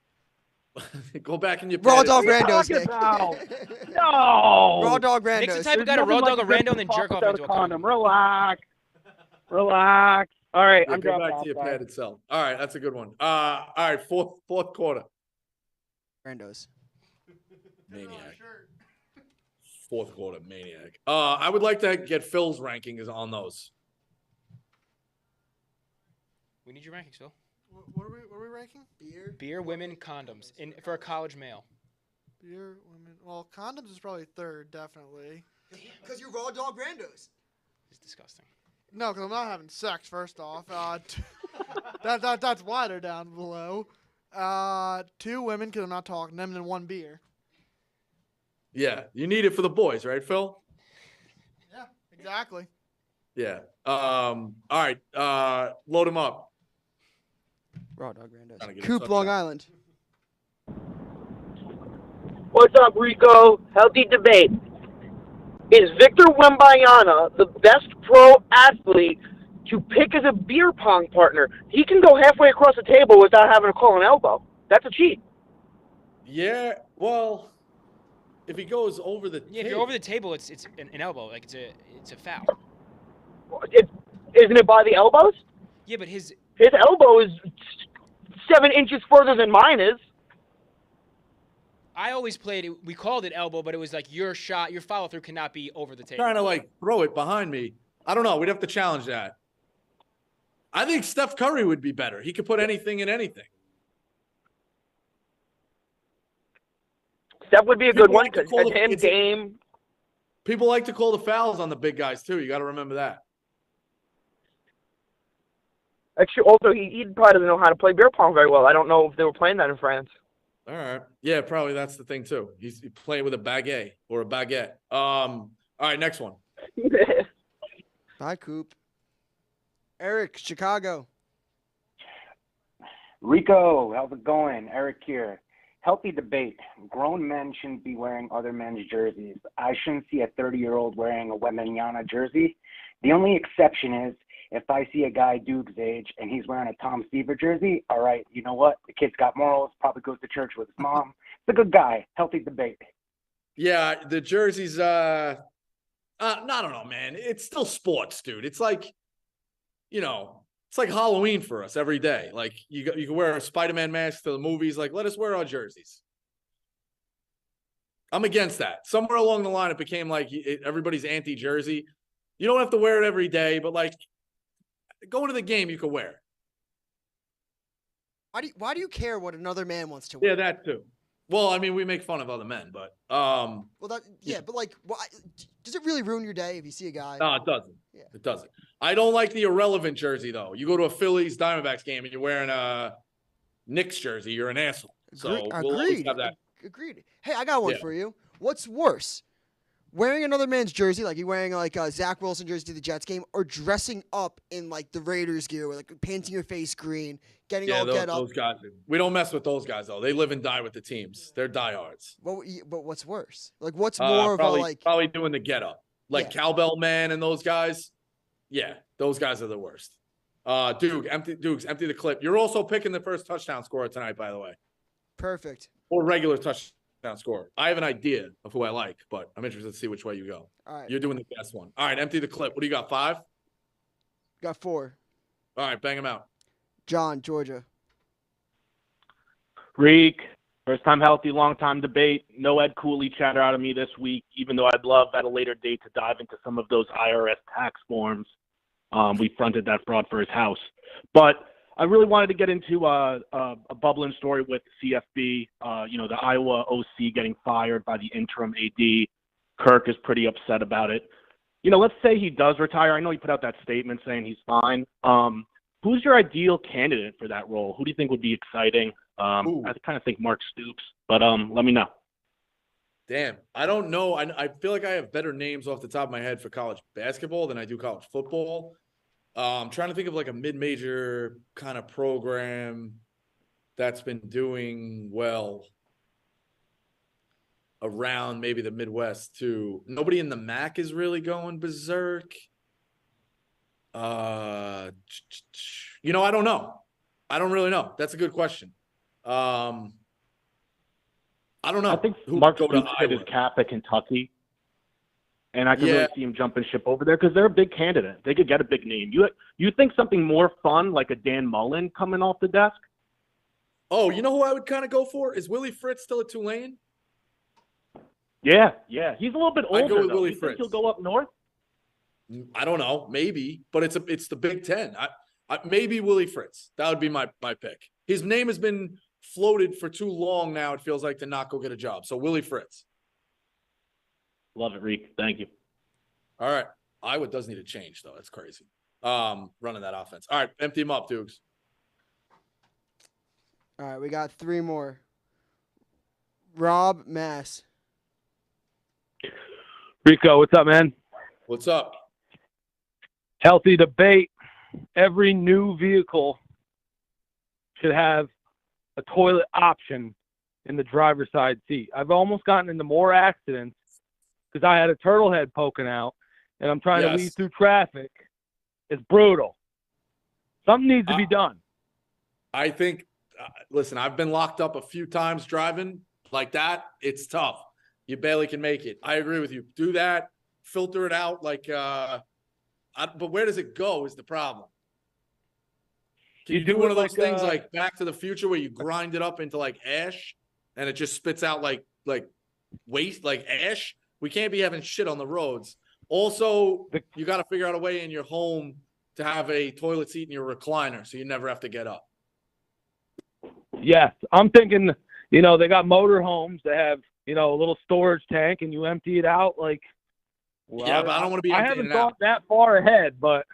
B: Go back in your
D: Raw
B: padded
D: dog
B: cell.
D: randos,
O: Talking
D: Nick.
O: about? No.
D: Raw dog
G: Nick's the
D: randos.
G: type of guy to
O: There's
G: raw
O: nothing
G: dog a
O: like
G: rando and then
O: good
G: jerk off
O: without
G: into a
O: a
G: condom.
O: Relax. All right,
B: Yeah,
O: I'm
B: go
O: dropping
B: back
O: off.
B: to your
O: Bye.
B: padded cell. All right, that's a good one. All right, fourth quarter.
D: Randos.
B: Maniac. Fourth quarter maniac. I would like to get Phil's rankings on those.
G: We need your rankings, Phil.
A: What are we ranking?
G: Beer, women, condoms for a college male.
A: Beer, women. Well, condoms is probably 3rd, definitely.
D: Because you raw dog randos.
G: It's disgusting.
A: No, because I'm not having sex, first off. That's why they're down below. 2 women, because I'm not talking to them, and 1 beer.
B: Yeah, you need it for the boys, right, Phil?
A: Yeah, exactly.
B: Yeah. All right. Load him up.
D: Raw dog
B: Trying to
D: randos.
B: get a
D: Coop, Long
B: touchdown.
D: Island.
P: What's up, Rico? Healthy debate. Is Victor Wembanyama the best pro athlete to pick as a beer pong partner? He can go halfway across the table without having to call an elbow. That's a cheat.
B: Yeah, well, if he goes over the
G: Yeah, if you're over the table, it's an elbow. Like it's a foul.
P: Isn't it by the elbows?
G: Yeah, but his
P: elbow is 7 inches further than mine is.
G: I always played it. We called it elbow, but it was like your shot, your follow through cannot be over the table.
B: Trying to like throw it behind me. I don't know. We'd have to challenge that. I think Steph Curry would be better. He could put anything in anything.
P: Steph would be a good one because him, Dame.
B: People like to call the fouls on the big guys too. You got to remember that.
P: Actually, also he probably doesn't know how to play beer pong very well. I don't know if they were playing that in France.
B: All right. Yeah, probably that's the thing too. He's playing with a baguette or a baguette. All right, next one.
D: Bye, Coop. Eric, Chicago.
Q: Rico, how's it going? Eric here. Healthy debate. Grown men shouldn't be wearing other men's jerseys. I shouldn't see a 30-year-old wearing a Wembanyama jersey. The only exception is if I see a guy Duke's age and he's wearing a Tom Seaver jersey, all right, you know what? The kid's got morals, probably goes to church with his mom. It's a good guy. Healthy debate.
B: Yeah, the jerseys, I don't know, man. It's still sports, dude. It's like, it's like Halloween for us every day. Like you can wear a Spider-Man mask to the movies. Like, let us wear our jerseys. I'm against that. Somewhere along the line, it became like everybody's anti-jersey. You don't have to wear it every day, but like going to the game, you can wear
D: it. Why do you care what another man wants to wear?
B: Yeah, that too. Well, I mean, we make fun of other men, but
D: but like, why does it really ruin your day if you see a guy?
B: No, it doesn't.
D: Yeah.
B: It doesn't. I don't like the irrelevant jersey though. You go to a Phillies Diamondbacks game and you're wearing a Knicks jersey, you're an asshole. So we'll always have that.
D: Agreed. Hey, I got one for you. What's worse? Wearing another man's jersey, like you wearing like a Zach Wilson jersey to the Jets game, or dressing up in like the Raiders gear, with like painting your face green, getting all get up.
B: Those guys. We don't mess with those guys though. They live and die with the teams. They're diehards.
D: But what's worse? Like what's more
B: probably,
D: of a like?
B: Probably doing the get up, like Cowbell Man and those guys. Yeah, those guys are the worst. Dukes, empty the clip. You're also picking the first touchdown scorer tonight, by the way.
D: Perfect.
B: Or regular touchdown scorer. I have an idea of who I like, but I'm interested to see which way you go.
D: All right.
B: You're doing the best one. All right, empty the clip. What do you got? 5?
D: Got 4.
B: All right, bang them out.
D: John, Georgia.
R: Reek, first time healthy, long time debate. No Ed Cooley chatter out of me this week, even though I'd love at a later date to dive into some of those IRS tax forms. We fronted that fraud for his house. But I really wanted to get into a bubbling story with CFB. The Iowa OC getting fired by the interim AD. Kirk is pretty upset about it. Let's say he does retire. I know he put out that statement saying he's fine. Who's your ideal candidate for that role? Who do you think would be exciting? I kind of think Mark Stoops, but let me know.
B: Damn, I don't know. I feel like I have better names off the top of my head for college basketball than I do college football. I'm trying to think of like a mid-major kind of program that's been doing well around maybe the Midwest too. Nobody in the MAC is really going berserk. I don't know. I don't really know. That's a good question. I don't know.
R: I think Mark Stoops hit his cap at Kentucky. And I can really see him jumping ship over there because they're a big candidate. They could get a big name. You think something more fun like a Dan Mullen coming off the desk?
B: Oh, you know who I would kind of go for? Is Willie Fritz still at Tulane?
R: Yeah. He's a little bit older,
B: I'd go with
R: though.
B: Willie
R: You
B: Fritz.
R: think he'll go up north?
B: I don't know. Maybe. But it's the Big Ten. Maybe Willie Fritz. That would be my pick. His name has been floated for too long now, it feels like, to not go get a job. So Willie Fritz.
R: Love it, Reek. Thank you.
B: All right. Iowa does need a change, though. That's crazy. Running that offense. All right. Empty him up, Dukes.
D: All right. We got 3 more. Rob Mass.
N: Rico, what's up, man?
B: What's up?
N: Healthy debate. Every new vehicle should have a toilet option in the driver's side seat. I've almost gotten into more accidents because I had a turtle head poking out, and I'm trying to weave through traffic. It's brutal. Something needs to be done.
B: I think, listen, I've been locked up a few times driving like that. It's tough. you barely can make it. I agree with you. Do that. Filter it out. Like, but where does it go is the problem. Can you do one of those things like Back to the Future where you grind it up into like ash and it just spits out like waste, like ash? We can't be having shit on the roads. Also, you got to figure out a way in your home to have a toilet seat in your recliner so you never have to get up.
R: Yes, I'm thinking, they got motor homes that have, a little storage tank and you empty it out like. Well,
B: yeah, but I don't want to be.
R: I haven't thought that far ahead, but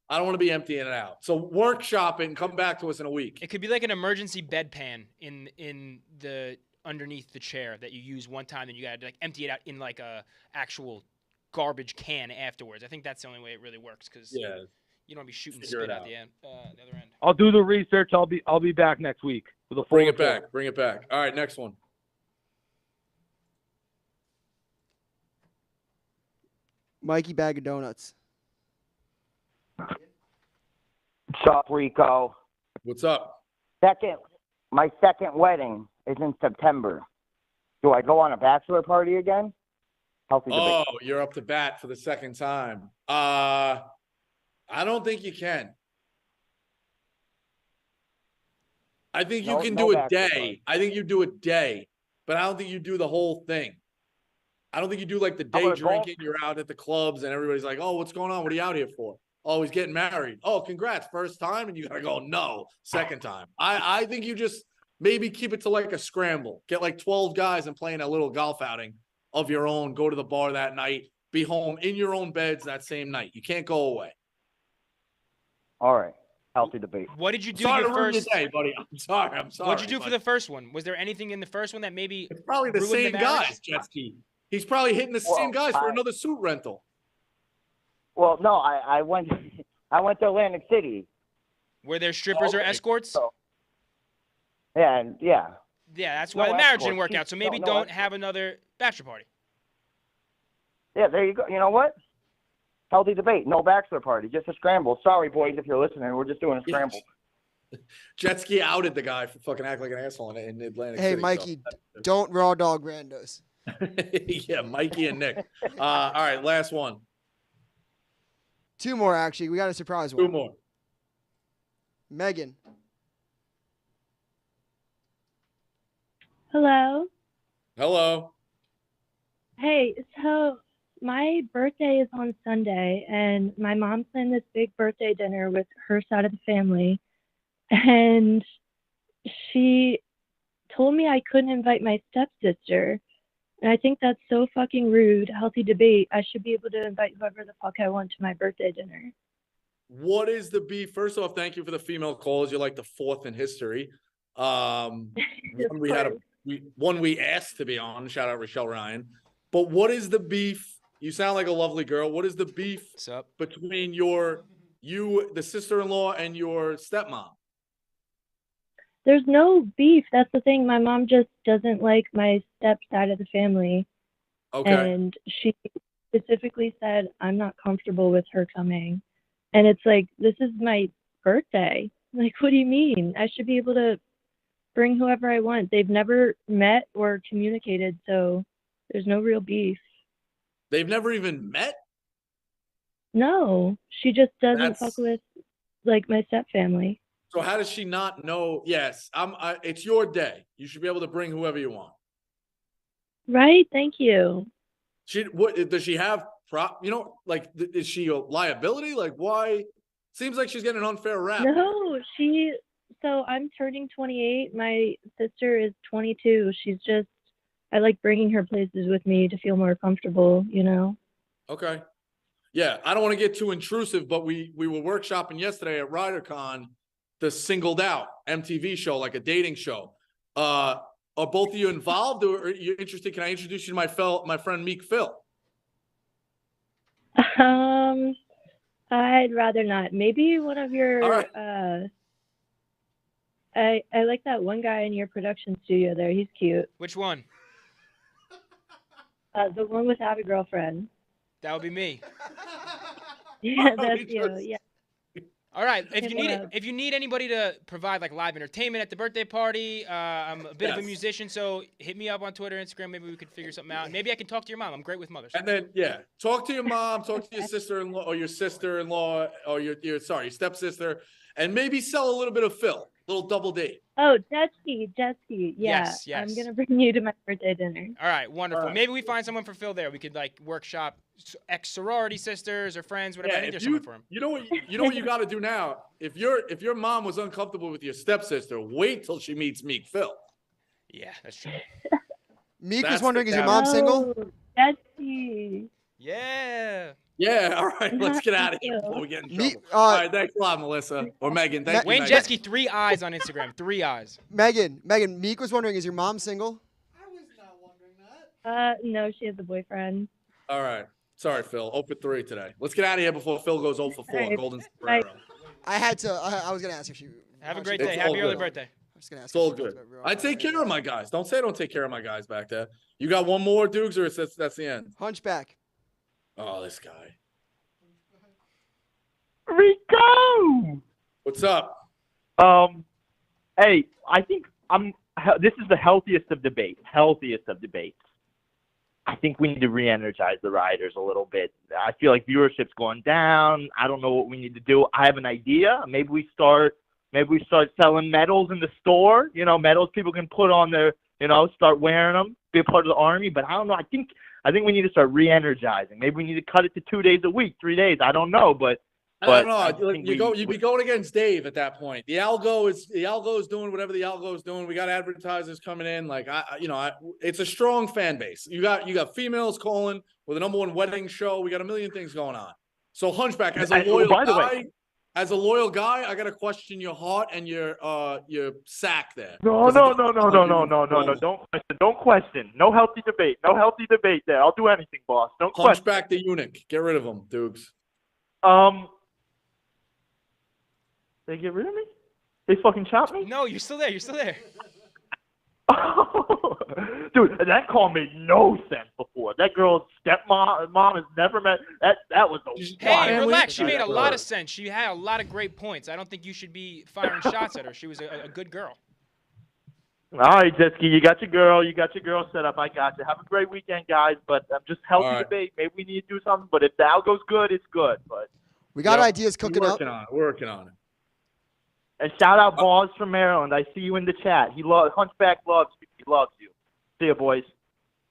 B: I don't want to be emptying it out. So workshop it and come back to us in a week.
G: It could be like an emergency bedpan in the underneath the chair that you use one time, and you got to like empty it out in like a actual garbage can afterwards. I think that's the only way it really works because you don't want to be shooting spit out the other end.
R: I'll do the research. I'll be back next week with a full
B: Bring it back. Bring it back. All right, next one.
D: Mikey Bag of Donuts.
S: What's up, Rico?
B: What's up?
S: My second wedding is in September. Do I go on a bachelor party again? Healthy debate.
B: You're up to bat for the second time. I don't think you can. I think you can do a day. I think you do a day, but I don't think you do the whole thing. I don't think you do like the day drinking. You're out at the clubs and everybody's like, "Oh, what's going on? What are you out here for?" "Oh, he's getting married." "Oh, congrats, first time." And you gotta go, "No, second time." I think you just maybe keep it to like a scramble. Get like 12 guys and play in a little golf outing of your own. Go to the bar that night. Be home in your own beds that same night. You can't go away.
S: All right. Healthy debate.
G: What did you do
B: Sorry
G: your
B: to ruin
G: first
B: your day, buddy. I'm sorry.
G: What did you do for the first one? Was there anything in the first one that maybe
B: It's probably the
G: ruined
B: same
G: marriage?
B: guys, Jetski. He's probably hitting the same guys for another suit rental.
S: Well, no, I went to Atlantic City.
G: Were there strippers or escorts?
S: Yeah.
G: Yeah, that's why
S: No
G: the marriage
S: escorts.
G: didn't work out. So maybe
S: No
G: don't
S: escorts.
G: have another bachelor party.
S: Yeah, there you go. You know what? Healthy debate. No bachelor party. Just a scramble. Sorry, boys, if you're listening. We're just doing a scramble.
B: Jetski outed the guy for fucking acting like an asshole in Atlantic City.
D: Hey, Mikey, don't raw dog randos.
B: Yeah, Mikey and Nick. All right, last one.
D: Two more, actually. We got a surprise one.
B: Two more.
D: Megan.
T: Hello.
B: Hello.
T: Hey, so my birthday is on Sunday, and my mom planned this big birthday dinner with her side of the family, and she told me I couldn't invite my stepsister, and I think that's so fucking rude. Healthy debate. I should be able to invite whoever the fuck I want to my birthday dinner.
B: What is the beef? First off, thank you for the female calls. You're like the fourth in history. One we asked to be on. Shout out Rochelle Ryan. But what is the beef? You sound like a lovely girl. What is the beef between you, the sister-in-law, and your stepmom?
T: There's no beef. That's the thing. My mom just doesn't like my step side of the family.
B: Okay.
T: And she specifically said, I'm not comfortable with her coming. And it's like, this is my birthday. Like, what do you mean? I should be able to bring whoever I want. They've never met or communicated, so there's no real beef.
B: They've never even met?
T: No, she just doesn't fuck with, like, my step family.
B: So how does she not know? Yes, it's your day. You should be able to bring whoever you want.
T: Right? Thank you.
B: What does she have? Is she a liability? Like, why? Seems like she's getting an unfair rap.
T: No, so I'm turning 28. My sister is 22. I like bringing her places with me to feel more comfortable, you know?
B: Okay. Yeah, I don't want to get too intrusive, but we were workshopping yesterday at RiderCon, the Singled Out MTV show, like a dating show. Are both of you involved, or are you interested? Can I introduce you to my friend Meek Phil?
T: I'd rather not. Maybe one of your,
B: All right.
T: I like that one guy in your production studio there. He's cute.
G: Which one?
T: The one with Have a Girlfriend.
G: That would be me.
T: Yeah, that's you. Yeah.
G: All right.
T: Hit me up.
G: If you need anybody to provide like live entertainment at the birthday party, I'm a bit of a musician, so hit me up on Twitter, Instagram. Maybe we could figure something out. Maybe I can talk to your mom. I'm great with mothers.
B: And then talk to your mom, talk to your sister-in-law or your sister-in-law or your stepsister, and maybe sell a little bit of Phil, little double date.
T: Oh, Jetski. Yeah.
G: Yes.
T: I'm gonna bring you to my birthday dinner.
G: All right, wonderful. Maybe we find someone for Phil there. We could like workshop ex-sorority sisters or friends, whatever. I think there's someone for him.
B: You know what you got to do now. If your mom was uncomfortable with your stepsister, wait till she meets Meek Phil.
G: Yeah, that's true.
D: Meek was wondering, is your mom single?
T: Jetski.
G: Yeah.
B: Yeah, all right, let's get out of here before we get in trouble. All right, thanks a lot, Melissa. Or Megan. Thank you,
G: Wayne
B: Megan.
G: Jetski, 3 eyes on Instagram. 3 eyes.
D: Megan, Meek was wondering, is your mom single?
T: No, she has a boyfriend.
B: All right. Sorry, Phil. 0 for 3 today. Let's get out of here before Phil goes 0 for 4.
T: All right.
B: Golden
T: Bye.
B: Sombrero.
D: I had to. I was gonna ask if she.
G: Have a
D: how
G: great
D: she-
G: day. Happy early birthday.
D: I'm just gonna ask.
B: It's all good. I take care of my guys. Don't say I don't take care of my guys back there. You got one more, Dukes, or that's the end?
D: Hunchback.
B: Oh, this guy.
R: Rico.
B: What's up?
R: Hey, I think this is the healthiest of debates. I think we need to re-energize the riders a little bit. I feel like viewership's going down. I don't know what we need to do. I have an idea. Maybe we start selling medals in the store. You know, medals people can put on their, start wearing them, be a part of the army. But I don't know. I think we need to start re-energizing. Maybe we need to cut it to 2 days a week, 3 days. I don't know, but.
B: I don't know. You'd be going against Dave at that point. The algo is doing whatever the algo is doing. We got advertisers coming in. Like it's a strong fan base. You got females calling with a #1 wedding show. We got a million things going on. So Hunchback, as a loyal guy, I got to question your heart and your sack there.
R: No. Don't question. No healthy debate there. I'll do anything, boss. Don't question.
B: Hunchback the eunuch. Get rid of him, Dukes.
R: They get rid of me? They fucking chopped me?
G: No, you're still there.
R: Dude, that call made no sense before. That girl's mom has never met. That was the
G: Hey, relax. She made a lot of sense. She had a lot of great points. I don't think you should be firing shots at her. She was a good girl.
R: All right, Jetski, you got your girl set up. I got you. Have a great weekend, guys. But I'm just healthy debate. Maybe we need to do something. But if the algo's good, it's good. But
D: we got ideas cooking up.
B: Working on it.
R: And shout out Boss from Maryland. I see you in the chat. Hunchback loves you. He loves you. See you, boys.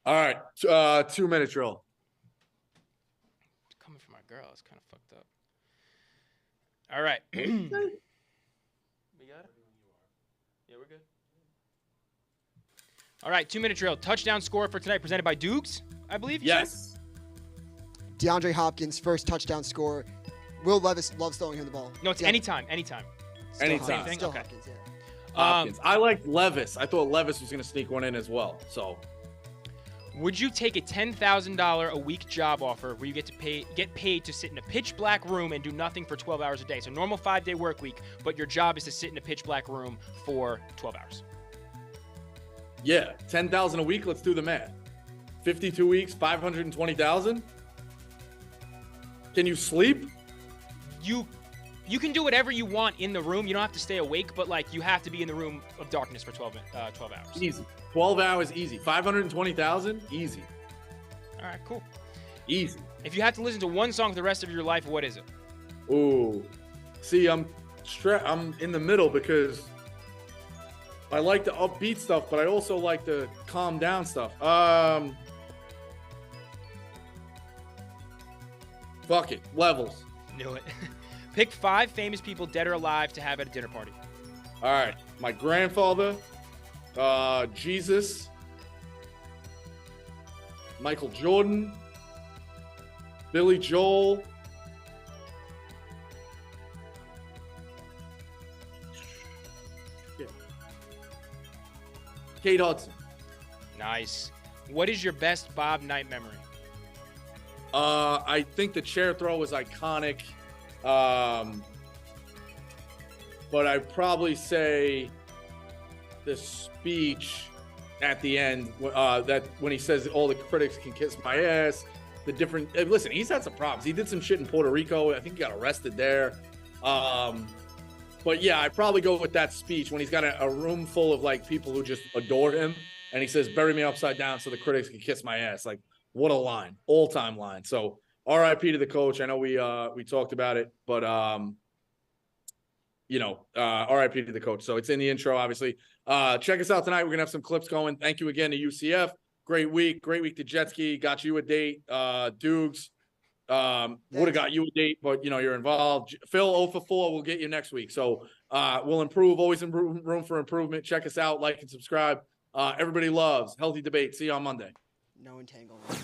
B: All right. 2-minute drill.
G: Coming from my girl, it's kind of fucked up. All right. We got it? Yeah, we're good. All right, 2-minute drill. Touchdown score for tonight presented by Dukes, I believe.
B: Yes.
D: DeAndre Hopkins, first touchdown score. Will Levis loves throwing him the ball.
G: No, it's anytime.
B: Anytime.
D: Still
G: Okay.
D: Hopkins, yeah.
B: Hopkins. I like Levis. I thought Levis was going to sneak one in as well. So,
G: would you take a $10,000 a week job offer where you get paid to sit in a pitch black room and do nothing for 12 hours a day? So normal 5-day work week, but your job is to sit in a pitch black room for 12 hours.
B: Yeah, $10,000 a week. Let's do the math. 52 weeks, 520,000. Can you sleep?
G: You can do whatever you want in the room. You don't have to stay awake, but like you have to be in the room of darkness for 12 hours.
B: Easy. 12 hours, easy. 520,000, easy.
G: All right, cool.
B: Easy.
G: If you have to listen to one song for the rest of your life, what is it?
B: Ooh. See, I'm in the middle because I like the upbeat stuff, but I also like the calm down stuff. Fuck it. Levels.
G: Knew it. Pick 5 famous people, dead or alive, to have at a dinner party.
B: All right. My grandfather, Jesus, Michael Jordan, Billy Joel, Kate Hudson.
G: Nice. What is your best Bob Knight memory?
B: I think the chair throw was iconic. But I'd probably say the speech at the end, that when he says all the critics can kiss my ass, the different, listen, he's had some problems. He did some shit in Puerto Rico. I think he got arrested there. But yeah, I'd probably go with that speech when he's got a room full of like people who just adore him, and he says, "Bury me upside down so the critics can kiss my ass." Like, what a line, all-time line. So, R.I.P. to the coach. I know we talked about it, but R.I.P. to the coach. So it's in the intro, obviously. Check us out tonight. We're gonna have some clips going. Thank you again to UCF. Great week to Jetski. Got you a date. Dukes. Would have got you a date, but you're involved. Phil 0 for 4 will get you next week. So we'll improve, always room for improvement. Check us out, like and subscribe. Everybody loves Healthy Debate. See you on Monday.
D: No entanglement.